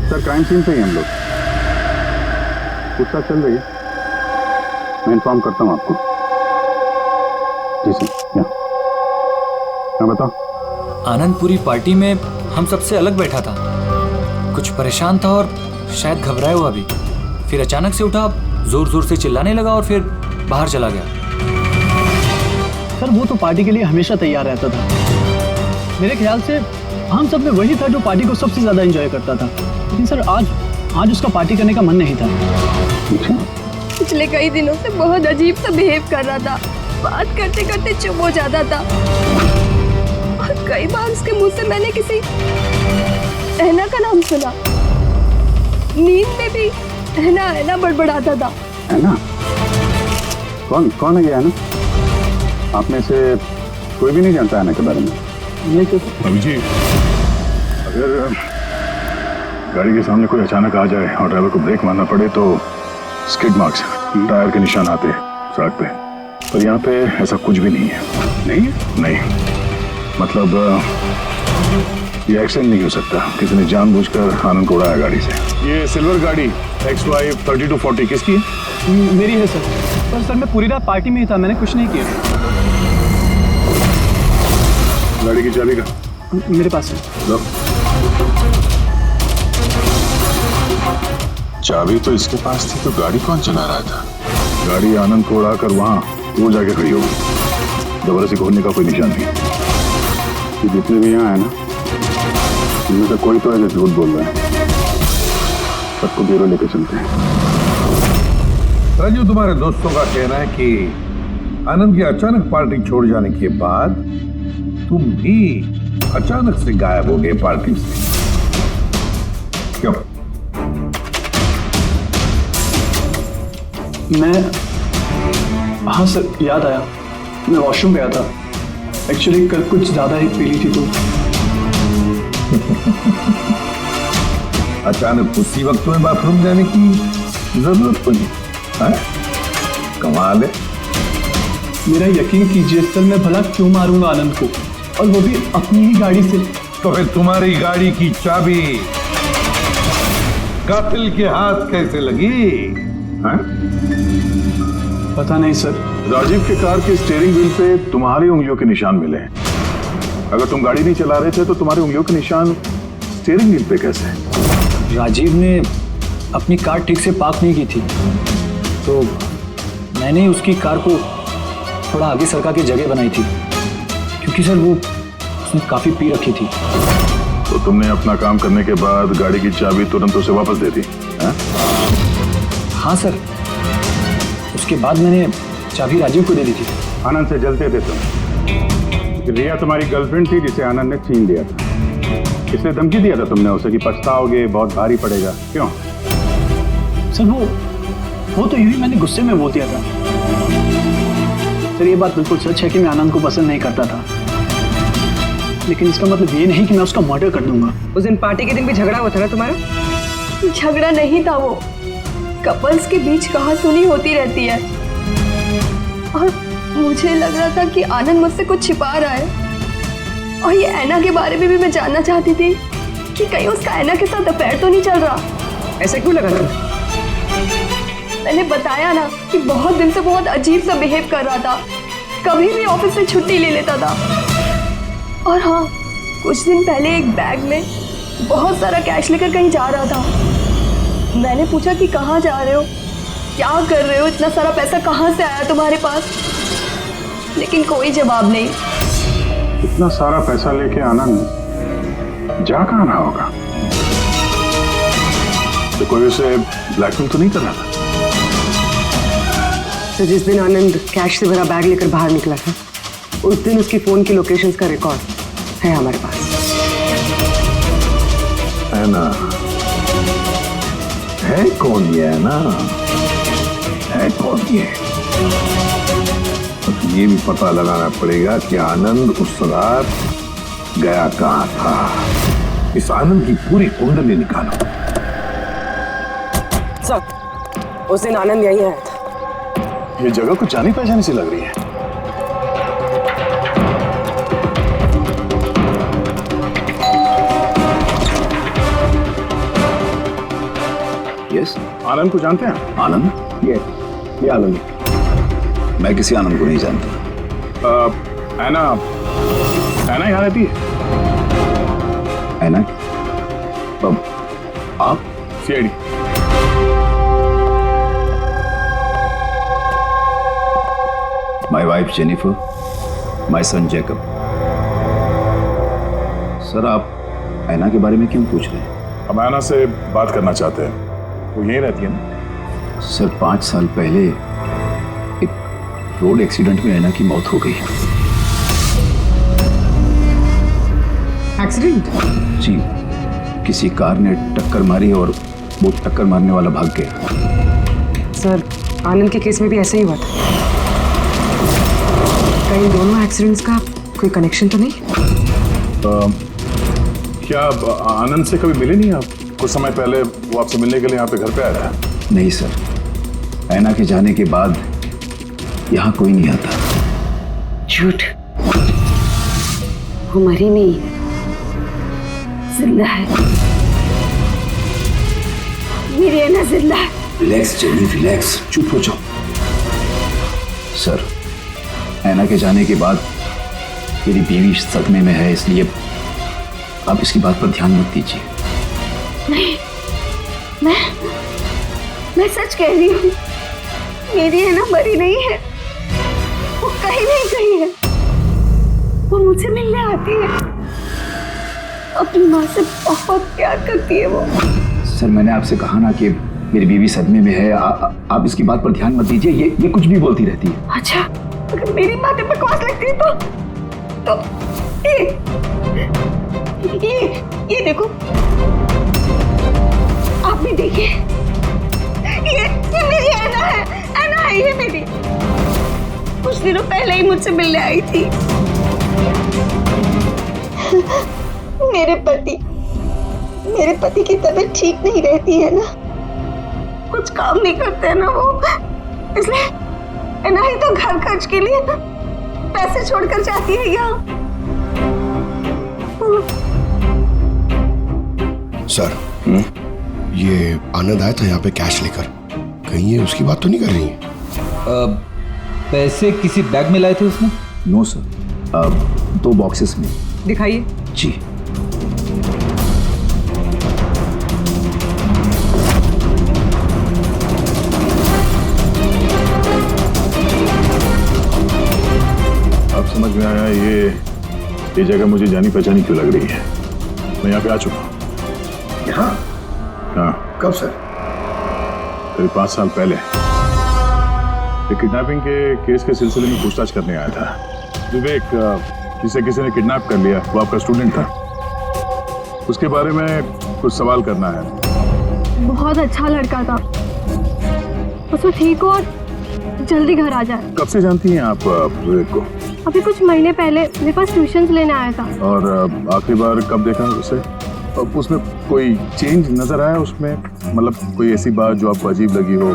Sir crime scene पे ही हम लोग, पूछताछ चल रही है, मैं इन्फॉर्म करता हूँ आपको। जी सर। यहाँ बताओ। आनंदपुरी पार्टी में हम सबसे अलग बैठा था, कुछ परेशान था और शायद घबराया हुआ भी। फिर अचानक से उठा, जोर जोर से चिल्लाने लगा और फिर बाहर चला गया। सर वो तो पार्टी के लिए हमेशा तैयार रहता था। मेरे ख्याल से हम सब में वही था जो पार्टी को सबसे ज्यादा एंजॉय करता था। लेकिन सर आज उसका पार्टी करने का मन नहीं था। पिछले कई दिनों से बहुत अजीब सा बिहेव कर रहा था, बात करते करते चुप हो जाता था और कई बार उसके मुंह से मैंने किसी ऐना का नाम सुना। नींद में भी ऐना बड़बड़ाता था। ऐना? कौन है ये ऐना? आप में से कोई भी नहीं जानता ऐना के बारे में? नहीं तो अभी जी, अगर गाड़ी के सामने कोई अचानक आ जाए और ड्राइवर को ब्रेक मारना पड़े तो स्किड मार्क्स, टायर के निशान आते हैं सड़क पे, पर यहाँ पे ऐसा कुछ भी नहीं है। नहीं है? नहीं, मतलब ये एक्सीडेंट नहीं हो सकता। किसी ने जानबूझकर आनंद को उड़ाया गाड़ी से। ये सिल्वर गाड़ी XY 3240 किसकी है? मेरी है सर। पर सर मैं पूरी रात पार्टी में ही था, मैंने कुछ नहीं किया। गाड़ी की चाबी का मेरे पास है। लो। चाबी तो इसके पास थी, तो गाड़ी कौन चला रहा था? गाड़ी आनंद को उड़ाकर वहां दूर जाके खड़ी होगी। जबरदस्ती खोलने का कोई निशान नहीं। कि जितने भी यहाँ है ना, इनमें से कोई तो है जो झूठ बोल रहा है। सबको ब्यूरो लेके चलते हैं। राजू, तुम्हारे दोस्तों का कहना है कि आनंद की अचानक पार्टी छोड़ जाने के बाद तुम भी अचानक से गायब हो गए पार्टी से। क्यों? हाँ सर, याद आया, मैं वॉशरूम गया था। एक्चुअली कल कुछ ज्यादा ही पी ली थी तो। अचानक उसी वक्त तुम्हें बाथरूम जाने की जरूरत पड़ी? कमाल है। मेरा यकीन कीजिए सर, मैं भला क्यों मारूंगा आनंद को, और वो भी अपनी ही गाड़ी से। तो फिर तुम्हारी गाड़ी की चाबी कातिल के हाथ कैसे लगी? पता नहीं सर। राजीव के कार के स्टीयरिंग व्हील पे तुम्हारी उंगलियों के निशान मिले हैं। अगर तुम गाड़ी नहीं चला रहे थे तो तुम्हारी उंगलियों के निशान स्टीयरिंग व्हील पे कैसे? राजीव ने अपनी कार ठीक से पार्क नहीं की थी, तो मैंने उसकी कार को थोड़ा आगे सरका के जगह बनाई थी, क्योंकि सर वो उसने काफी पी रखी थी। तो तुमने अपना काम करने के बाद गाड़ी की चाबी तुरंत उसे वापस दे दी? हाँ सर, उसके बाद मैंने चाबी राजीव को दे दी थी। आनंद से जलते थे तुम। रिया तुम्हारी गर्लफ्रेंड थी जिसे आनंद ने छीन लिया था। इसलिए धमकी दिया था तुमने उसे कि पछताओगे, बहुत भारी पड़ेगा। क्यों? सर वो तो यूं ही मैंने गुस्से में बोल दिया था। सर ये बात बिल्कुल सच है कि मैं आनंद को पसंद नहीं करता था, लेकिन इसका मतलब ये नहीं कि मैं उसका मर्डर कर दूंगा। उस दिन पार्टी के दिन भी झगड़ा हुआ था ना तुम्हारा? झगड़ा नहीं था वो, कपल्स के बीच कहासुनी होती रहती है और मुझे लग रहा था कि आनंद मुझसे कुछ छिपा रहा है। और ये ऐना के बारे में भी मैं जानना चाहती थी कि कहीं उसका ऐना के साथ अफेयर तो नहीं चल रहा। ऐसा क्यों लगा था? मैंने बताया ना कि बहुत दिन से बहुत अजीब सा बिहेव कर रहा था, कभी भी ऑफिस से छुट्टी ले लेता था। और हाँ, कुछ दिन पहले एक बैग में बहुत सारा कैश लेकर कहीं जा रहा था। मैंने पूछा कि कहाँ जा रहे हो, क्या कर रहे हो, इतना सारा पैसा कहाँ से आया तुम्हारे पास? लेकिन कोई जवाब नहीं। इतना सारा पैसा लेके आनंद जा कहाँ रहा होगा? तो कोई उसे ब्लैकमेल तो नहीं कर रहा था? तो जिस दिन आनंद कैश से भरा बैग लेकर बाहर निकला था, उस दिन उसकी फोन की लोकेशंस का रिकॉर्ड है हमारे पास। है ना? है कौन ये? है ना? है कौन ये? तो ये भी पता लगाना पड़ेगा कि आनंद उस रात गया कहाँ था। इस आनंद की पूरी कुंडली निकालो। सर, उस दिन आनंद यहीं आया था। ये जगह कुछ जानी पहचानी सी लग रही है। यस आनंद को जानते हैं? आनंद? ये आनंद। मैं किसी आनंद को नहीं जानता। ऐना यहाँ रहती है? ऐना? आप? CID. My wife Jennifer, my son Jacob. Sir आप ऐना के बारे में क्यों पूछ रहे हैं? हम ऐना से बात करना चाहते हैं। वो यहीं रहती है ना? सर 5 साल पहले एक रोड एक्सीडेंट में ऐना की मौत हो गई। एक्सीडेंट? जी, किसी कार ने टक्कर मारी और वो टक्कर मारने वाला भाग गया। सर आनंद के केस में भी ऐसा ही हुआ था। कहीं दोनों एक्सीडेंट्स का कोई कनेक्शन तो नहीं? क्या आप आनंद से कभी मिले नहीं आप? कुछ समय पहले वो आपसे मिलने के लिए यहाँ पे घर पे आया था। नहीं सर, ऐना के जाने के बाद यहाँ कोई नहीं आता। झूठ, वो मरी नहीं, जिंदा है। मेरी ऐना जिंदा है। रिलैक्स जेनी, रिलैक्स, चुप हो जाओ। सर ऐना के जाने के बाद मेरी बीवी सदमे में है, इसलिए आप इसकी बात पर ध्यान मत दीजिए। नहीं, मैं सच कह रही हूँ, मेरी ऐना मरी नहीं है। वो कहीं नहीं गई है। वो मुझसे मिलने आती है। अपनी माँ से बहुत प्यार करती है वो। सर मैंने आपसे कहा ना कि मेरी बीवी सदमे में है, आप इसकी बात पर ध्यान मत दीजिए। ये कुछ भी बोलती रहती है। अच्छा, अगर मेरी बातें बकवास लगती है तो ये देखो, आप भी देखिए, ये मेरी ऐना है। ऐना है ये मेरी। कुछ दिनों पहले ही मुझसे मिलने आई थी। मेरे पति की तबीयत ठीक नहीं रहती है ना, कुछ काम नहीं करते हैं ना वो, इसलिए ऐना ही तो घर खर्च के लिए पैसे छोड़कर जाती है यहाँ। सर, ये आनंद आया था यहाँ पे कैश लेकर, कहीं ये उसकी बात तो नहीं कर रही है? पैसे किसी बैग में लाए थे उसने? नो सर, 2 बॉक्सेस में। दिखाइए। जी। अब समझ में आया ये जगह मुझे जानी पहचानी क्यों लग रही है। मैं यहाँ पे आ चुका हूँ। यहाँ? हाँ। कब सर? करीब 5 साल पहले किडनैपिंग के केस के सिलसिले में पूछताछ करने आया था। विवेक, जिसे किसी ने किडनैप कर लिया, वो आपका स्टूडेंट था। उसके बारे में कुछ सवाल करना है। बहुत अच्छा लड़का था, बस वो ठीक हो और जल्दी घर आ जाए। कब से जानती हैं आप विवेक को? अभी कुछ महीने पहले मेरे पास ट्यूशंस लेने आया था। और आखिरी बार कब देखा उसे? उसमें कोई चेंज नजर आया उसमें? मतलब कोई ऐसी बात जो आपको अजीब लगी हो?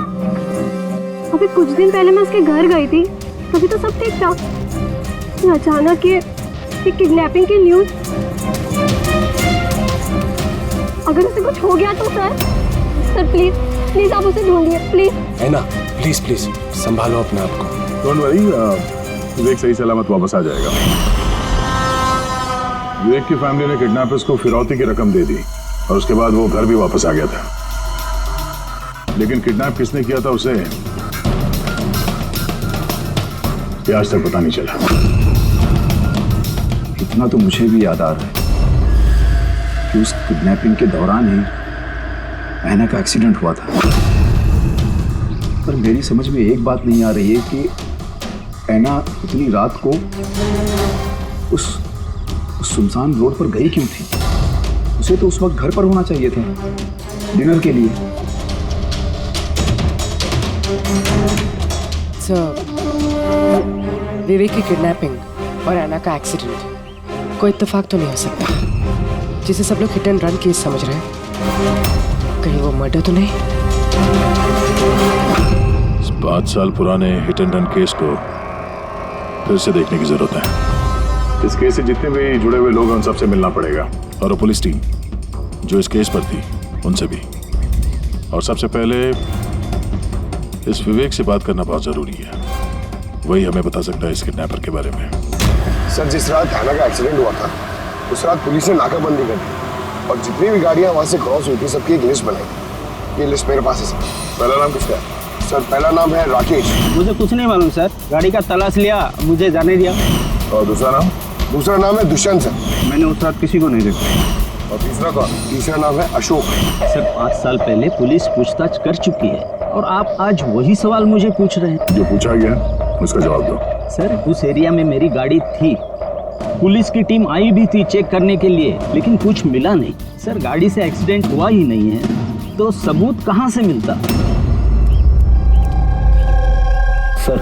अभी कुछ दिन पहले मैं उसके घर गई थी, तभी तो सब ठीक था। अचानक ये किडनैपिंग की न्यूज। अगर उसे कुछ हो गया तो सर प्लीज आप उसे ढूंढिए प्लीज। ऐना प्लीज संभालो अपने आप को। डोंट वरी, विवेक सही सलामत वापस आ जाएगा। विवेक की फैमिली ने किडनैपर्स को फिरौती की रकम दे दी और उसके बाद वो घर भी वापस आ गया था। लेकिन किडनैप किसने किया था उसे ये आज तक पता नहीं चला। इतना तो मुझे भी याद आ रहा है कि उस किडनैपिंग के दौरान ही ऐना का एक्सीडेंट हुआ था। पर मेरी समझ में एक बात नहीं आ रही है कि ऐना इतनी रात को उस सुनसान रोड पर गई क्यों थी? उसे तो उस वक्त घर पर होना चाहिए था, डिनर के लिए। विवेक की किडनैपिंग और ऐना का एक्सीडेंट कोई इत्तेफाक तो नहीं हो सकता, जिसे सब लोग हिट एंड रन केस समझ रहे हैं। कहीं वो मर्डर तो नहीं? इस 5 साल पुराने हिट एंड रन केस को फिर से देखने की जरूरत है। इस केस से जितने भी जुड़े हुए लोग हैं उन सबसे मिलना पड़ेगा, और वो पुलिस टीम जो इस केस पर थी उनसे भी। और सबसे पहले इस विवेक से बात करना बहुत जरूरी है। वही हमें बता सकता है इस किडनैपर के बारे में। सर, जिस रात आना का एक्सीडेंट हुआ था उस रात पुलिस ने नाकाबंदी कर दी और जितनी भी गाड़ियां वहां से क्रॉस हुई थी सबकी एक लिस्ट बनाई। ये लिस्ट मेरे पास है सर। पहला नाम किसका है? सर, पहला नाम है राकेश। मुझे कुछ नहीं मालूम सर, गाड़ी का तलाश लिया, मुझे जाने दिया। और दूसरा नाम? दूसरा नाम है दुष्यंत सर। मैंने उस रात किसी को नहीं देखा। और तीसरा कौन? तीसरा नाम है अशोक। सर 5 साल पहले पुलिस पूछताछ कर चुकी है और आप आज वही सवाल मुझे पूछ रहे हैं। जो पूछा गया उसका जवाब दो। सर उस एरिया में मेरी गाड़ी थी, पुलिस की टीम आई भी थी चेक करने के लिए, लेकिन कुछ मिला नहीं। सर गाड़ी से एक्सीडेंट हुआ ही नहीं है तो सबूत कहाँ से मिलता? सर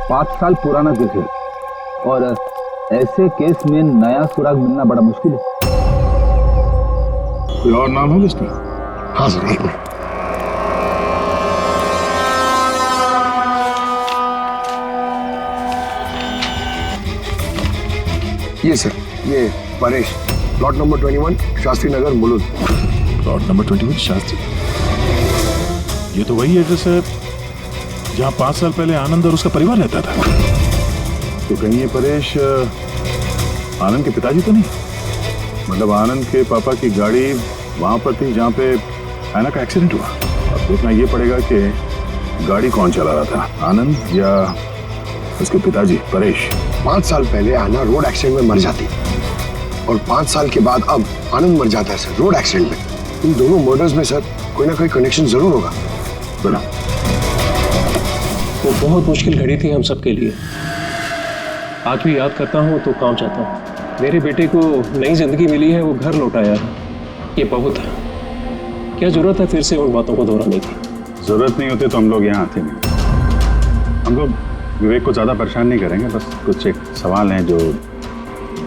5 साल पुराना केस है और ऐसे केस में नया सुराग मिलना बड़ा मुश्किल है। कोई और नाम है लिस्ट में? हाँ सर, एक मिनट। ये सर, ये Paresh, plot number 21 Shastri Nagar Mulund. Plot number 21 Shastri. ये तो वही एड्रेस है जहाँ 5 साल पहले आनंद और उसका परिवार रहता था। तो कहीं ये परेश आनंद के पिताजी तो नहीं? मतलब आनंद के पापा की गाड़ी वहां पर थी जहाँ पे आना का एक्सीडेंट हुआ। अब देखना ये पड़ेगा कि गाड़ी कौन चला रहा था, आनंद या उसके पिताजी परेश। 5 साल पहले आना रोड एक्सीडेंट में मर जाती और 5 साल के बाद अब आनंद मर जाता है सर रोड एक्सीडेंट में। इन दोनों मर्डर्स में सर कोई ना कोई कनेक्शन जरूर होगा। बना वो बहुत मुश्किल घड़ी थी हम सबके लिए। आज भी याद करता हूँ तो काम चाहता हूँ। मेरे बेटे को नई जिंदगी मिली है, वो घर लौटाया है, ये बहुत है। क्या जरूरत है फिर से उन बातों को दोहराने की? जरूरत नहीं होती तो हम लोग यहाँ आते नहीं। हम लोग विवेक को ज्यादा परेशान नहीं करेंगे, बस कुछ एक सवाल हैं जो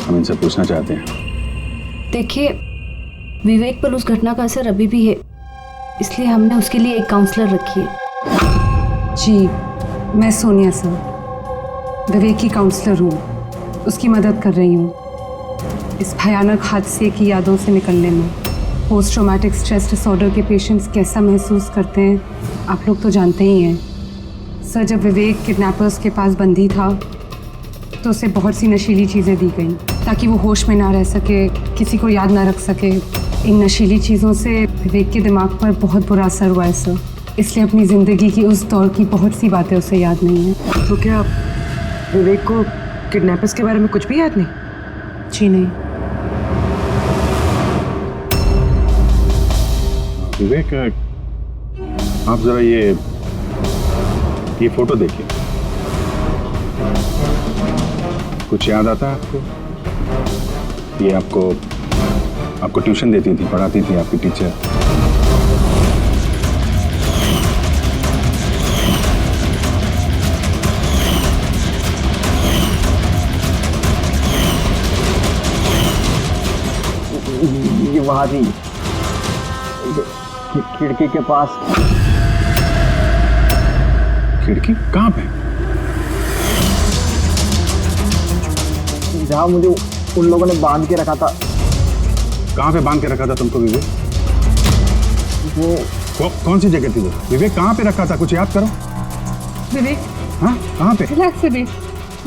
हम इनसे पूछना चाहते हैं। देखिए, विवेक पर उस घटना का असर अभी भी है, इसलिए हमने उसके लिए एक काउंसलर रखी है। जी, मैं सोनिया सर, विवेक की काउंसलर हूँ, उसकी मदद कर रही हूँ इस भयानक हादसे की यादों से निकलने में। पोस्ट ट्रॉमेटिक स्ट्रेस डिसऑर्डर के पेशेंट्स कैसा महसूस करते हैं आप लोग तो जानते ही हैं। सर, जब विवेक किडनैपर्स के पास बंदी था तो उसे बहुत सी नशीली चीज़ें दी गई ताकि वो होश में ना रह सके, किसी को याद ना रख सके। इन नशीली चीज़ों से विवेक के दिमाग पर बहुत बुरा असर हुआ है सर, इसलिए अपनी ज़िंदगी की उस दौर की बहुत सी बातें उसे याद नहीं है। तो क्या विवेक को किडनैपर्स के बारे में कुछ भी याद नहीं? जी नहीं। विवेक, आप जरा ये फोटो देखिए, कुछ याद आता है आपको? ये आपको ट्यूशन देती थी, पढ़ाती थी आपकी टीचर। ये वहाँ थी खिड़की के पास। खिड़की कहाँ पे? जहाँ मुझे उन लोगों ने बांध के रखा था। कहाँ पे बांध के रखा था तुमको विवेक? वो कौन सी जगह थी वो? विवेक कहाँ पे रखा था, कुछ याद करो। विवेक, हाँ, कहाँ पे? रिलैक्स विवेक,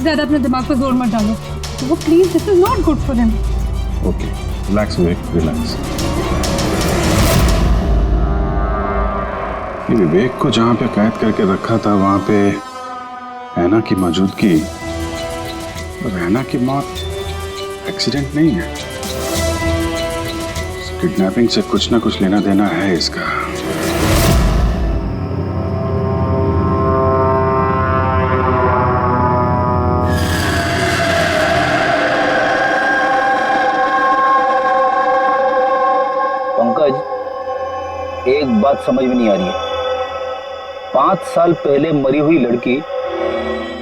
ज़्यादा अपने दिमाग पर जोर मत डालो। वो please, this is not good for him. Okay, relax Vivek, relax. Vivek को जहाँ पे कैद करके रखा था वहाँ पे रैना की मौजूदगी, रैना की मौत एक्सीडेंट नहीं है। किडनैपिंग से कुछ ना कुछ लेना देना है इसका। पंकज, एक बात समझ में नहीं आ रही है। 5 साल पहले मरी हुई लड़की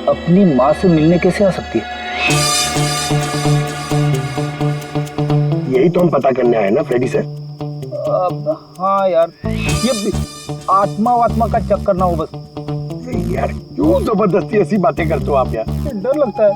अपनी माँ से मिलने कैसे आ सकती है? यही तो हम पता करने आए ना फ्रेडी सर। हाँ यार, ये आत्मा वात्मा का चक्कर ना हो बस। यार क्यों जबरदस्ती ऐसी बातें करते हो आप यार? डर लगता है।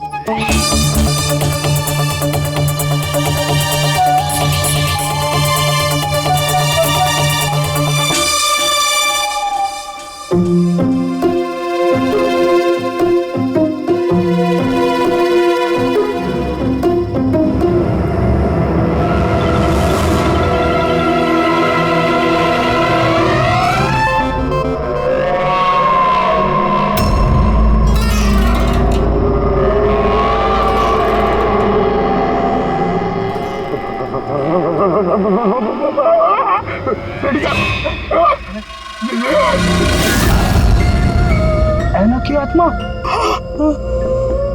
ऐना की आत्मा।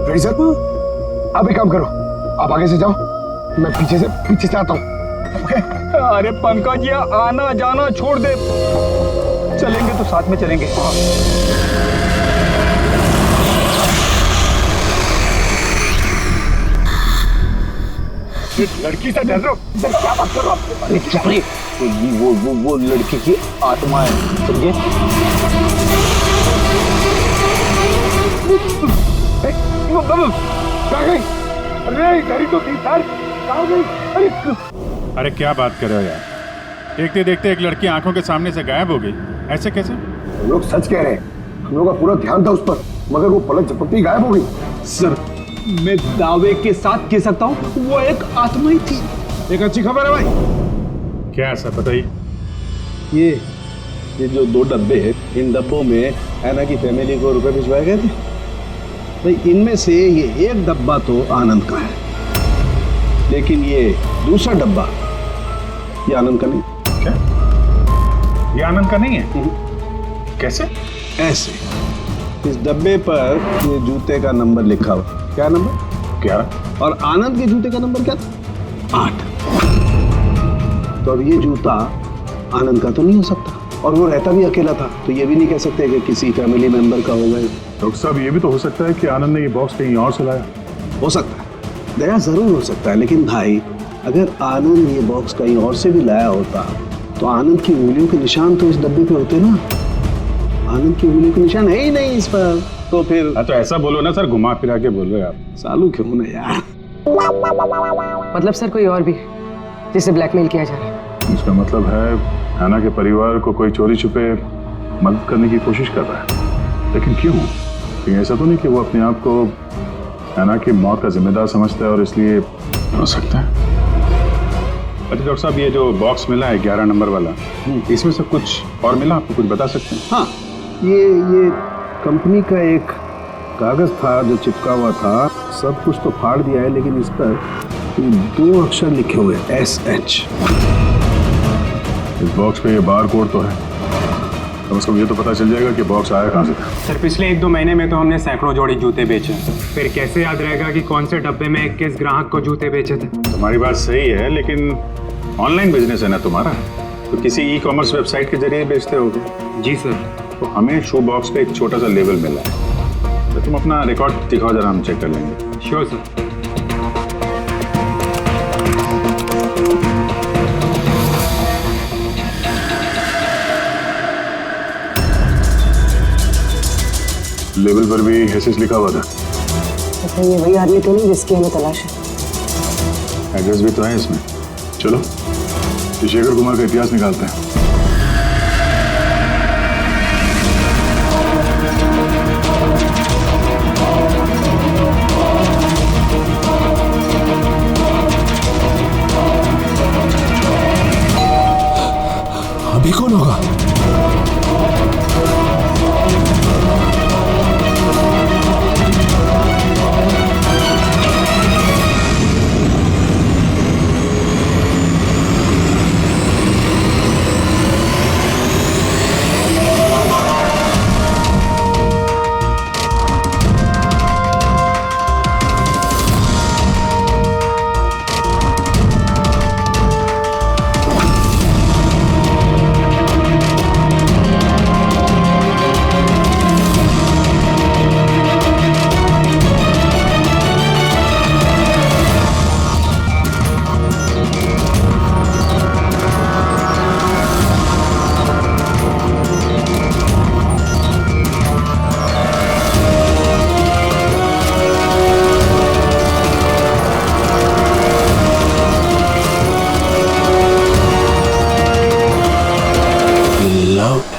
रेडी सर, आप एक काम करो, आप आगे से जाओ, मैं पीछे से आता हूँ। ओके? अरे पंकज, ये आना जाना छोड़ दे, चलेंगे तो साथ में चलेंगे। लड़की से डर रहे हो? सर क्या बात कर रहे हो आप? अरे चुप रहिए, वो लड़की की आत्मा है, समझे? कहाँ गई? अरे गाड़ी तो थी सर, कहाँ गई? अरे क्या बात कर रहे हो यार, देखते देखते एक लड़की आंखों के सामने से गायब हो गई, ऐसे कैसे? हम लोग सच कह रहे हैं, हम लोग का पूरा ध्यान था उस पर, मगर वो पलक झपकते ही गायब हो गई। सर, मैं दावे के साथ कह सकता हूँ वो एक आत्मा ही थी। एक अच्छी खबर है भाई। क्या सर बताइए? ये जो 2 डब्बे हैं, इन डब्बों में ऐना की फैमिली को रुपए भिजवाए गए थे भाई। इनमें से ये एक डब्बा तो आनंद का है, लेकिन ये दूसरा डब्बा ये आनंद का नहीं। क्या? ये आनंद का नहीं है? कैसे? ऐसे, इस डब्बे पर ये जूते का नंबर लिखा हुआ। क्या नंबर? 11। और आनंद के जूते का नंबर क्या था? 8। तो अब ये जूता आनंद का तो नहीं हो सकता, और वो रहता भी अकेला था, तो ये भी नहीं कह सकते कि किसी फैमिली मेंबर का होगा। डॉक्टर साहब, ये भी तो हो सकता है कि आनंद ने ये बॉक्स कहीं और से लाया। हो सकता है, दया जरूर हो सकता है, लेकिन भाई अगर आनंद ये बॉक्स कहीं और से भी लाया होता तो आनंद की उंगलियों के निशान तो इस डब्बे पे होते ना। आनंद की उंगलियों के निशान है ही नहीं इस पर, तो फिर तो ऐसा बोलो ना सर, घुमा फिरा के बोल रहे आप। सालू क्यों ना यार। मतलब सर कोई और भी जिसे ब्लैकमेल किया जा रहा है? इसका मतलब है ऐना के परिवार को कोई चोरी छुपे मदद करने की कोशिश कर रहा है, लेकिन क्यों? कहीं ऐसा तो नहीं कि वो अपने आप को ऐना की मौत का जिम्मेदार समझता है और इसलिए? हो सकता है। अच्छा डॉक्टर साहब, ये जो बॉक्स मिला है 11 नंबर वाला, इसमें से कुछ और मिला? आपको कुछ बता सकते हैं? हाँ, ये कंपनी का एक कागज था जो चिपका हुआ था। सब कुछ तो फाड़ दिया है, लेकिन इस पर 2 अक्षर लिखे हुए SH। इस बॉक्स पे ये बार कोड तो है, कम से कम ये तो पता चल जाएगा कि बॉक्स आया कहाँ से था। सर, पिछले 1-2 महीने में तो हमने सैकड़ों जोड़ी जूते बेचे, फिर कैसे याद रहेगा कि कौन से डब्बे में किस ग्राहक को जूते बेचे थे? तुम्हारी बात सही है, लेकिन ऑनलाइन बिजनेस है ना तुम्हारा, तो किसी ई-कॉमर्स वेबसाइट के जरिए बेचते होगे। जी सर। तो हमें शू बॉक्स पे एक छोटा सा लेबल मिला है, तो तुम अपना रिकॉर्ड दिखाओ जरा, हम चेक कर लेंगे। Sure sir. लेबल पर भी एसएस लिखा हुआ था। अच्छा, ये वही आदमी तो नहीं जिसकी हमें तलाश है? एड्रेस भी तो है इसमें। चलो शेखर कुमार का इतिहास निकालते हैं। अभी कौन होगा?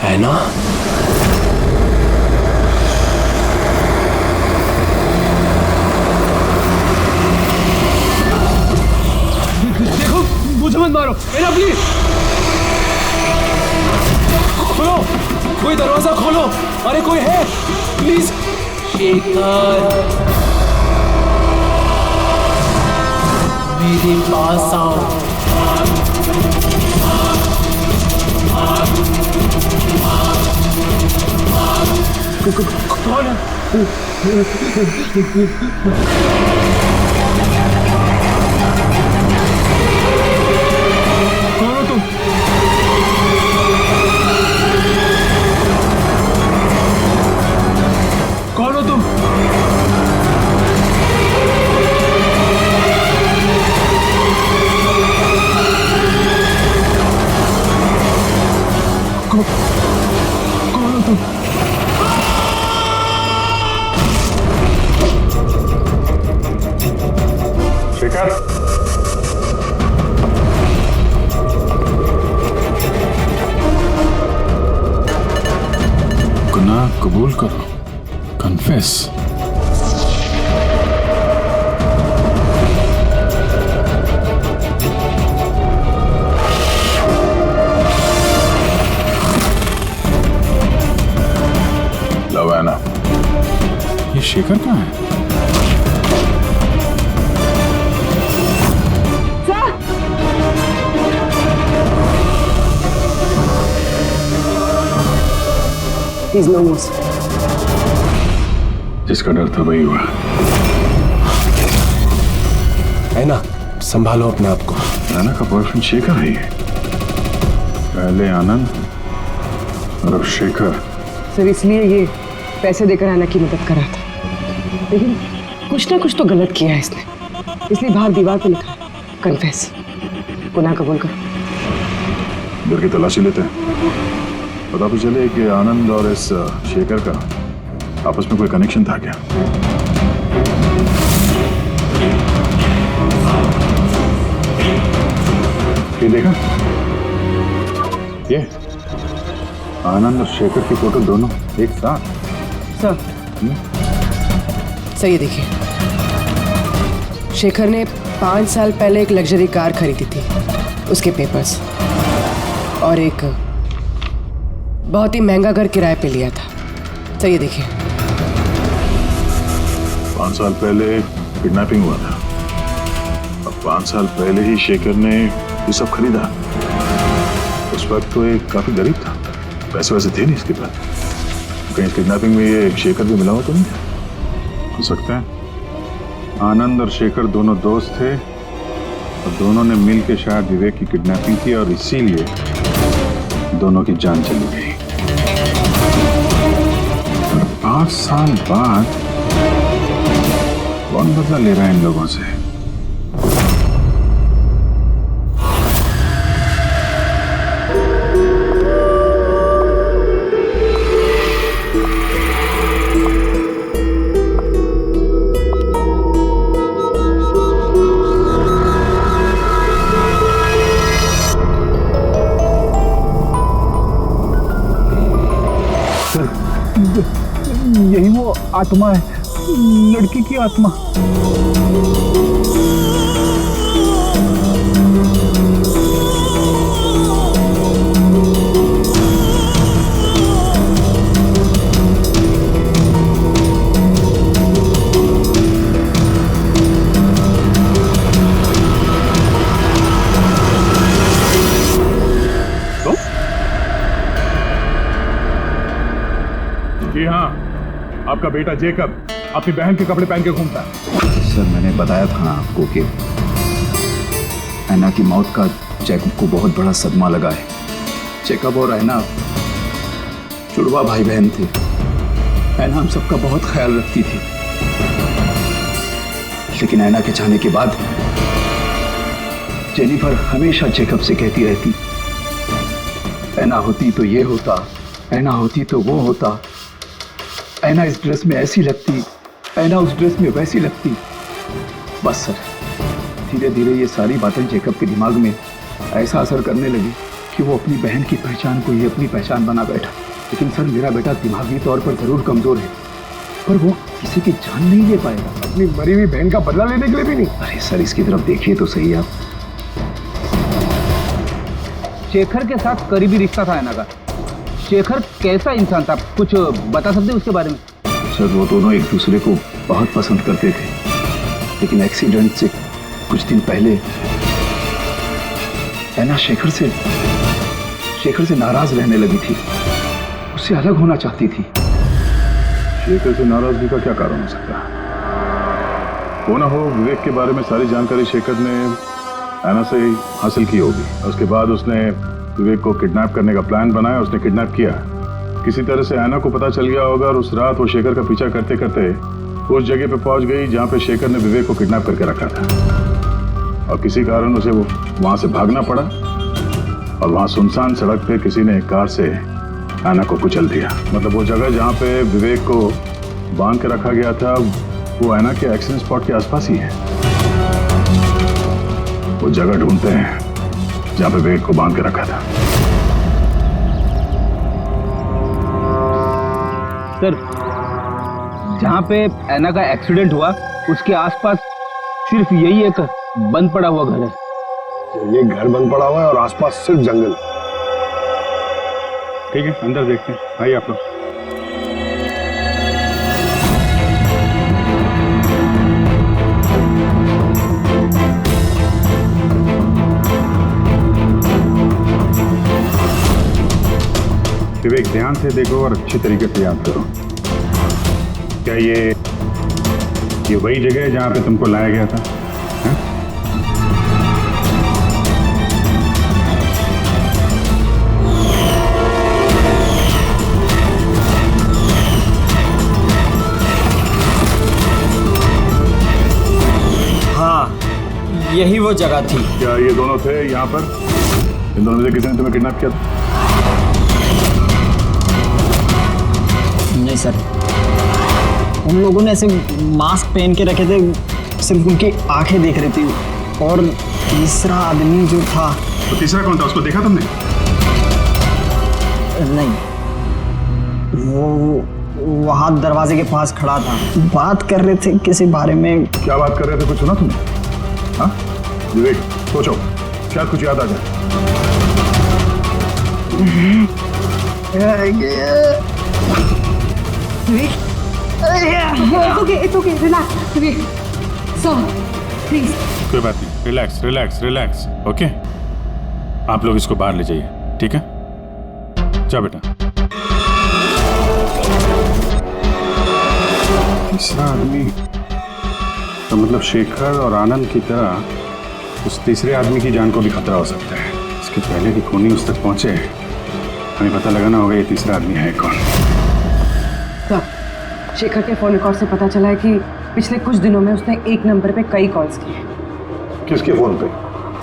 है ना? देखो, मुझे मत मारो, एना प्लीज। खोलो, कोई दरवाजा खोलो। अरे कोई है, प्लीज। शेखर, मेरे पास आओ। कौन है? कौन हो तुम? कौन हो तुम? कौन हो तुम? शेखर, गुनाह कबूल करो, कन्फेस। लवाना, ये शेखर कहाँ है? He's no more. जिसका डर था वही हुआ। है ना, संभालो अपने आप को। नाना का बॉयफ्रेंड शेखर है ये। पहले आनंद और अब शेखर। सर इसलिए ये पैसे देकर आना की मदद कर रहा था, लेकिन कुछ ना कुछ तो गलत किया है इसने, इसलिए बाहर दीवार पे लिखा है कन्फेस, गुनाह कबूल करो। घर की तलाशी लेते हैं, पता भी चले कि आनंद और इस शेखर का आपस में कोई कनेक्शन था क्या? ये देखा, ये आनंद और शेखर की फोटो दोनों एक साथ। सर सर ये देखिए, शेखर ने 5 साल पहले एक लग्जरी कार खरीदी थी, उसके पेपर्स, और एक बहुत ही महंगा घर किराए पे लिया था। सर ये देखिए, 5 साल पहले किडनैपिंग हुआ था, अब 5 साल पहले ही शेखर ने ये सब खरीदा। उस वक्त तो ये काफी गरीब था, पैसे वैसे थे नहीं इसके पास। कहीं किडनैपिंग में ये शेखर भी मिला हो तो नहीं? हो सकता है आनंद और शेखर दोनों दोस्त थे और दोनों ने मिल के शायद विवेक की किडनैपिंग की और इसीलिए दोनों की जान चली गई। और 5 साल बाद कौन बदला ले रहा है इन लोगों से? यही वो आत्मा है, लड़की की आत्मा। जी हाँ, आपका बेटा जेकब अपनी बहन के कपड़े पहन के घूमता है। सर मैंने बताया था आपको कि ऐना की मौत का जैकब को बहुत बड़ा सदमा लगा है। जैकब और ऐना जुड़वा भाई बहन थे। ऐना हम सबका बहुत ख्याल रखती थी, लेकिन ऐना के जाने के बाद जेनिफर हमेशा जैकब से कहती रहती, ऐना होती तो ये होता, ऐना होती तो वो होता, ऐना इस ड्रेस में ऐसी लगती, ऐना उस ड्रेस में वैसी लगती। बस सर, धीरे धीरे ये सारी बातें जैकब के दिमाग में ऐसा असर करने लगी कि वो अपनी बहन की पहचान को ही अपनी पहचान बना बैठा। लेकिन सर मेरा बेटा दिमागी तौर पर जरूर कमजोर है, पर वो किसी की जान नहीं ले पाएगा, अपनी मरी हुई बहन का बदला लेने के लिए भी नहीं। अरे सर इसकी तरफ देखिए तो सही आप। शेखर के साथ करीबी रिश्ता था ऐना का। शेखर कैसा इंसान था, कुछ बता सकते उसके बारे में? सर वो दोनों एक दूसरे को बहुत पसंद करते थे, लेकिन एक्सीडेंट से कुछ दिन पहले ऐना शेखर से नाराज रहने लगी थी, उससे अलग होना चाहती थी। शेखर से नाराजगी का क्या कारण हो सकता है? वो ना हो विवेक के बारे में सारी जानकारी शेखर ने ऐना से ही हासिल की होगी। उसके बाद उसने विवेक को किडनैप करने का प्लान बनाया, उसने किडनैप किया। किसी तरह से ऐना को पता चल गया होगा और उस रात वो शेखर का पीछा करते करते उस जगह पे पहुंच गई जहां पे शेखर ने विवेक को किडनैप करके रखा था, और किसी कारण उसे वो वहां से भागना पड़ा और वहां सुनसान सड़क पे किसी ने कार से ऐना को कुचल दिया। मतलब वो जगह जहां पे विवेक को बांध के रखा गया था वो ऐना के एक्सीडेंट स्पॉट के आसपास ही है। वो जगह ढूंढते हैं जहां पे विवेक को बांध के रखा था। सर, जहाँ पे ऐना का एक्सीडेंट हुआ उसके आसपास सिर्फ यही एक बंद पड़ा हुआ घर है। ये घर बंद पड़ा हुआ है और आसपास सिर्फ जंगल। ठीक है, अंदर देखते हैं। आइए आप लोग। विवेक, ध्यान से देखो और अच्छी तरीके से याद करो। क्या ये वही जगह है जहां पे तुमको लाया गया था? है? हाँ, यही वो जगह थी। क्या ये दोनों थे यहाँ पर? इन दोनों में से किसी ने तुम्हें किडनैप किया था? नहीं सर, उन लोगों ने ऐसे मास्क पहन के रखे थे, सिर्फ उनकी आंखें देख रही थी। और तीसरा आदमी जो था। तो तीसरा कौन था? उसको देखा तुमने? नहीं, वो वहां दरवाजे के पास खड़ा था, बात कर रहे थे किसी बारे में। क्या बात कर रहे थे? कुछ सुना तुमने? हाँ विवेक, सोचो, शायद कुछ याद आ जाए। It's okay, relax, Vivek. Sir, please. कोई बात नहीं, रिलैक्स रिलैक्स रिलैक्स। ओके, आप लोग इसको बाहर ले जाइए, ठीक है? जाओ बेटा। तीसरा आदमी तो मतलब शेखर और आनंद की तरह उस तीसरे आदमी की जान को भी खतरा हो सकता है। इसके पहले कि खूनी उस तक पहुंचे, हमें पता लगाना होगा ये तीसरा आदमी है कौन। सर, शेखर के फोन रिकॉर्ड से पता चला है कि पिछले कुछ दिनों में उसने एक नंबर पे कई कॉल्स किए। किसके फोन पे?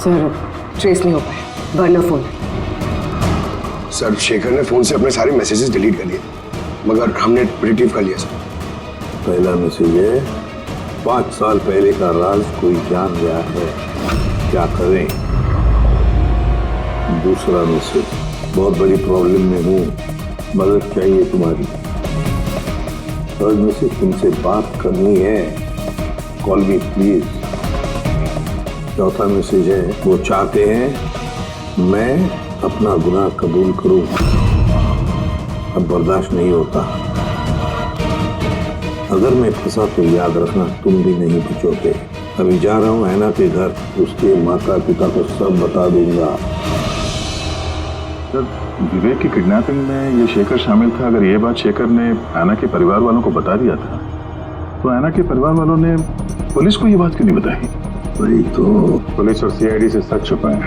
सर, ट्रेस नहीं हो पाया, बर्नर फोन। सर, शेखर ने फोन से अपने सारे मैसेजेस डिलीट कर दिए, मगर हमने रिट्रीव कर लिया सर। पहला मैसेज है, 5 साल पहले का राज कोई जान गया है, क्या करें। दूसरा मैसेज, बहुत बड़ी प्रॉब्लम में हूँ, मदद चाहिए तुम्हारी। थर्ड मैसेज, तुमसे बात करनी है, कॉल मी प्लीज। चौथा मैसेज है, वो चाहते हैं मैं अपना गुनाह कबूल करूं, अब बर्दाश्त नहीं होता। अगर मैं फंसा तो याद रखना तुम भी नहीं बचोगे। अभी जा रहा हूँ ऐना के घर, उसके माता पिता को सब बता दूंगा। सर, विवेक की किडनैपिंग में ये शेखर शामिल था। अगर ये बात शेखर ने ऐना के परिवार वालों को बता दिया था, तो ऐना के परिवार वालों ने पुलिस को ये बात क्यों नहीं बताई? वही तो, पुलिस और सीआईडी से सच छुपाए।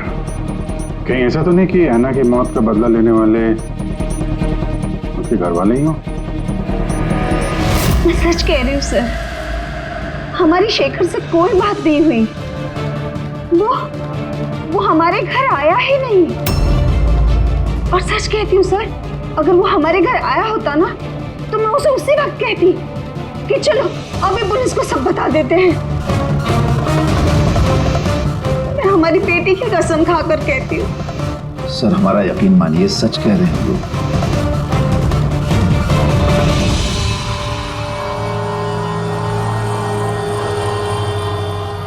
कहीं ऐसा तो नहीं कि ऐना की मौत का बदला लेने वाले उसके घर वाले ही हों? मैं सच कह रही हूँ सर, हमारी शेखर से कोई बात नहीं हुई। वो हमारे घर आया ही नहीं। और सच कहती हूँ सर, अगर वो हमारे घर आया होता ना, तो मैं उसे उसी वक्त कहती कि चलो अभी पुलिस को सब बता देते हैं। मैं हमारी बेटी की कसम खाकर कहती हूँ। सर, हमारा यकीन मानिए, सच कह रहे हैं लोग।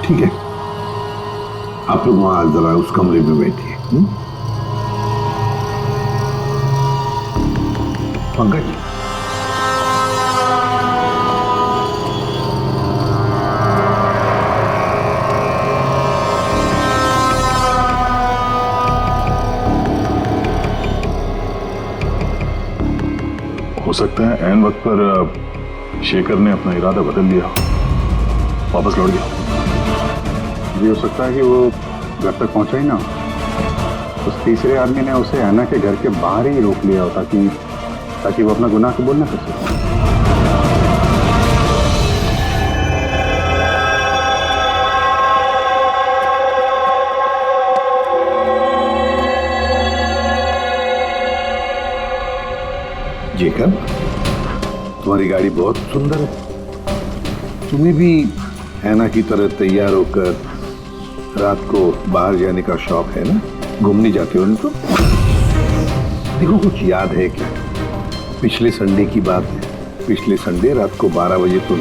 ठीक है, आप लोग वहां जरा उस कमरे में बैठिए। पंकज, हो सकता है ऐन वक्त पर शेखर ने अपना इरादा बदल लिया, वापस लौट गया। ये हो सकता है कि वो घर तक पहुंचा ही ना, उस तीसरे आदमी ने उसे ऐना के घर के बाहर ही रोक लिया हो ताकि वो अपना गुनाह कबूल न कर सके। जेकब, तुम्हारी गाड़ी बहुत सुंदर है। तुम्हें भी ऐना की तरह तैयार होकर रात को बाहर जाने का शौक है ना? घूमने जाते हो ना तुम? देखो, कुछ याद है क्या? पिछले संडे की बात है। पिछले संडे रात को 12 बजे तुम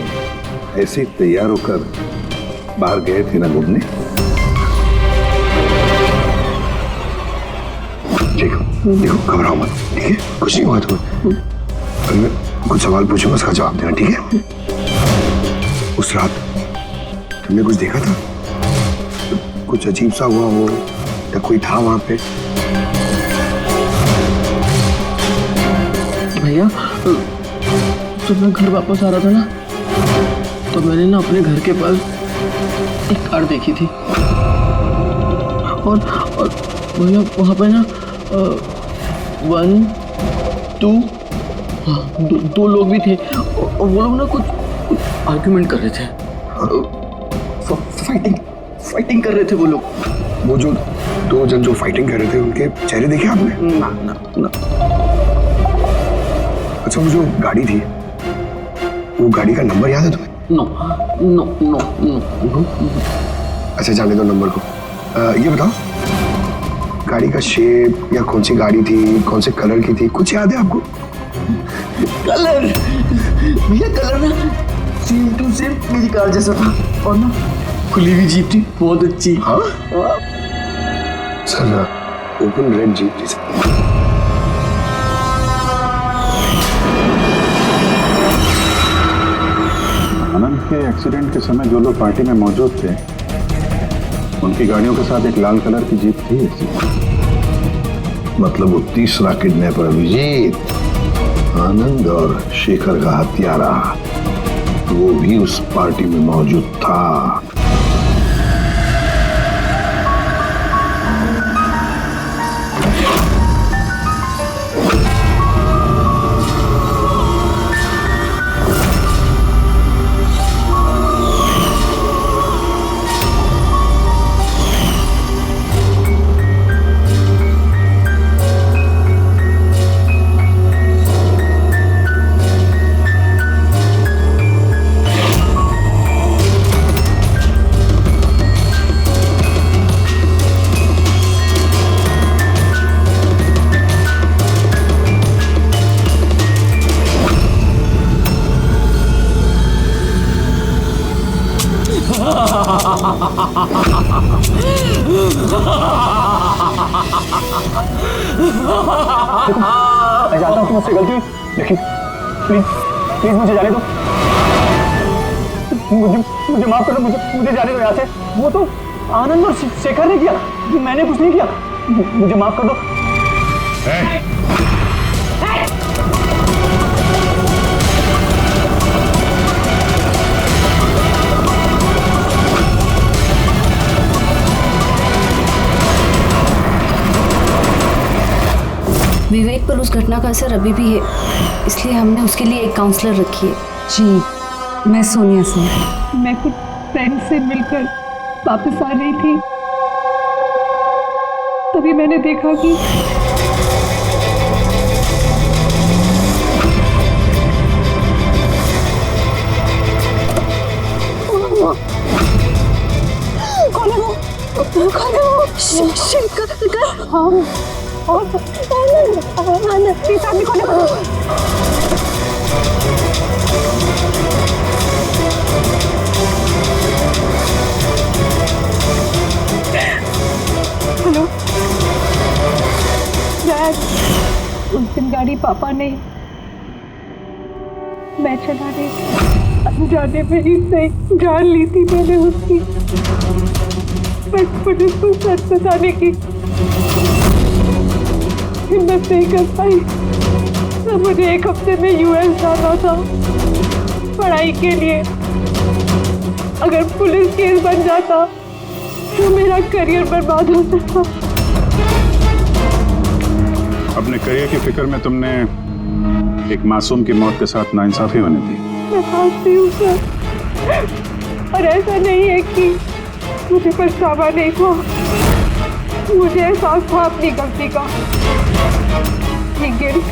ऐसे तैयार होकर बाहर गए थे ना घूमने? देखो, घबराओ मत, ठीक है? कुछ नहीं हुआ तुम्हें। अगर मैं कुछ सवाल पूछूंगा उसका जवाब देना, ठीक है? उस रात तुमने कुछ देखा था? कुछ अजीब सा हुआ हो या कोई था वहां पे? भैया, जब मैं घर वापस आ रहा था ना, तो मैंने ना अपने घर के पास एक कार देखी थी और भैया वहां पे ना 1 2 दो लोग भी थे और वो लोग ना कुछ आर्ग्यूमेंट कर रहे थे, फाइटिंग कर रहे थे वो लोग। वो जो 2 जन जो फाइटिंग कर रहे थे उनके चेहरे देखे आपने? ना। अच्छा, वो जो गाड़ी थी, वो गाड़ी का नंबर याद है तुम्हें? नो। अच्छा, जाने दो नंबर को। ये बताओ, गाड़ी का शेप या कौन सी गाड़ी थी, कौन से कलर की थी, कुछ याद है आपको? कलर भैया, कलर ना सेम टू सेम मेरी कार जैसा था और ना खुली हुई जीप थी, बहुत अच्छी। हाँ सर, ओपन रेड जीप थी सर। आनंद के एक्सीडेंट के समय जो लोग पार्टी में मौजूद थे, उनकी गाड़ियों के साथ एक लाल कलर की जीप थी ऐसी। मतलब वो तीसरा किडनैपर अभिजीत, आनंद और शेखर का हत्यारा, वो भी उस पार्टी में मौजूद था। मैं चाहता हूँ कि मुझसे गलती हुई, लेकिन प्लीज मुझे जाने दो। मुझे माफ कर दो, मुझे जाने दो यहाँ से। वो तो आनंद और शेखर ने किया, मैंने कुछ नहीं किया। मुझे माफ कर दो। विवेक पर उस घटना का असर अभी भी है, इसलिए हमने उसके लिए एक काउंसलर रखी है। जी, मैं सोनिया सिंह। मैं कुछ फ्रेंड से मिलकर वापस आ रही थी, तभी मैंने देखा कि कौन है वो? शेखर। हाँ, और आदमी कौन है? हेलो यार, उस दिन गाड़ी पापा ने, मैं चला रही थी, जाने में ही सही जान ली थी मैंने उसकी। मैं पुलिस को सच बताने की हिम्मत नहीं कर पाई। तो मुझे 1 हफ्ते में US जाना था। पढ़ाई के लिए। अगर पुलिस केस बन जाता तो मेरा करियर बर्बाद हो सकता। अपने करियर की फिक्र में तुमने एक मासूम की मौत के साथ नाइंसाफी होने दी। मैं समझती हूँ सर, और ऐसा नहीं है कि मुझे पछतावा नहीं था, मुझे एहसास था अपनी गलती का। ये गिल्ट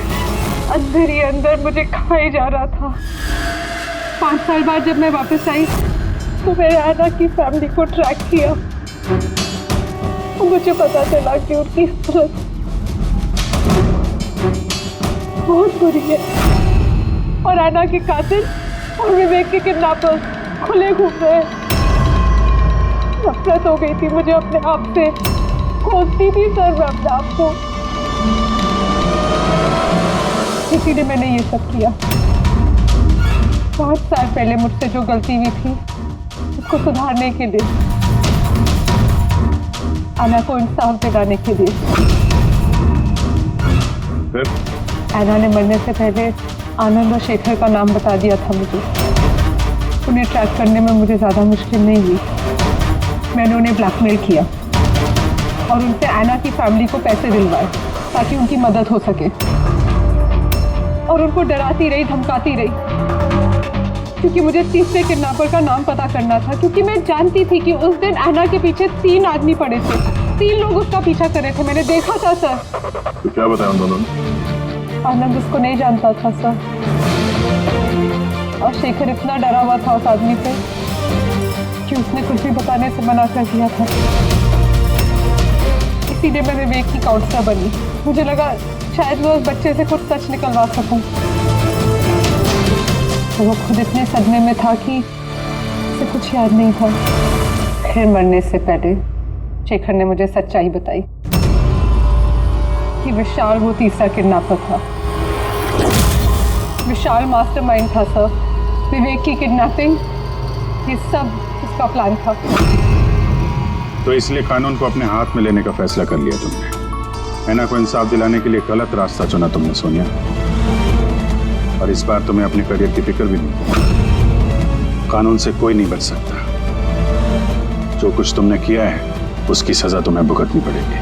अंदर ही अंदर मुझे खाए जा रहा था। 5 साल बाद जब मैं वापस आई तो मैंने आना की फैमिली को ट्रैक किया। मुझे पता चला कि उनकी हालत बहुत बुरी है और आना के कातिल और विवेक के किडनैपर्स खुले घूम रहे हैं। नफरत हो गई थी मुझे अपने आप से, खोजती थी सर मैं अपने आप को, इसीलिए मैंने ये सब किया। 5 साल पहले मुझसे जो गलती हुई थी उसको सुधारने के लिए, आना को इंसाफ दिलाने के लिए। फिर ऐना ने मरने से पहले आनंद और शेखर का नाम बता दिया था मुझे। उन्हें ट्रैक करने में मुझे ज़्यादा मुश्किल नहीं हुई। मैंने उन्हें ब्लैकमेल किया और उनसे ऐना की फैमिली को पैसे दिलवाए ताकि उनकी मदद हो सके, और उनको डराती रही, धमकाती रही, क्योंकि मुझे तीसरे किडनैपर का नाम पता करना था। क्योंकि मैं जानती थी कि उस दिन ऐना के पीछे 3 आदमी पड़े थे, 3 लोग उसका पीछा कर रहे थे। मैंने देखा था सर। तो क्या बताया उन दोनों ने? आनंद उसको नहीं जानता था सर, और शेखर इतना डरा हुआ था उस आदमी से कि उसने कुछ भी बताने से मना कर दिया था। इसीलिए मैं विवेक की काउंसलर बनी। मुझे लगा शायद मैं उस बच्चे से कुछ सच निकलवा सकूं। तो वो खुद इतने सदमे में था कि उसे कुछ याद नहीं था। फिर मरने से पहले शेखर ने मुझे सच्चाई बताई कि विशाल वो तीसरा किडनैपर था। विशाल मास्टरमाइंड था सर। विवेक की किडनैपिंग, ये सब उसका प्लान था। तो इसलिए कानून को अपने हाथ में लेने का फैसला कर लिया तुमने। ऐना को इंसाफ दिलाने के लिए गलत रास्ता चुना तुमने सोनिया, और इस बार तुम्हें अपने करियर की फिक्र भी नहीं। कानून से कोई नहीं बच सकता। जो कुछ तुमने किया है उसकी सजा तुम्हें भुगतनी पड़ेगी।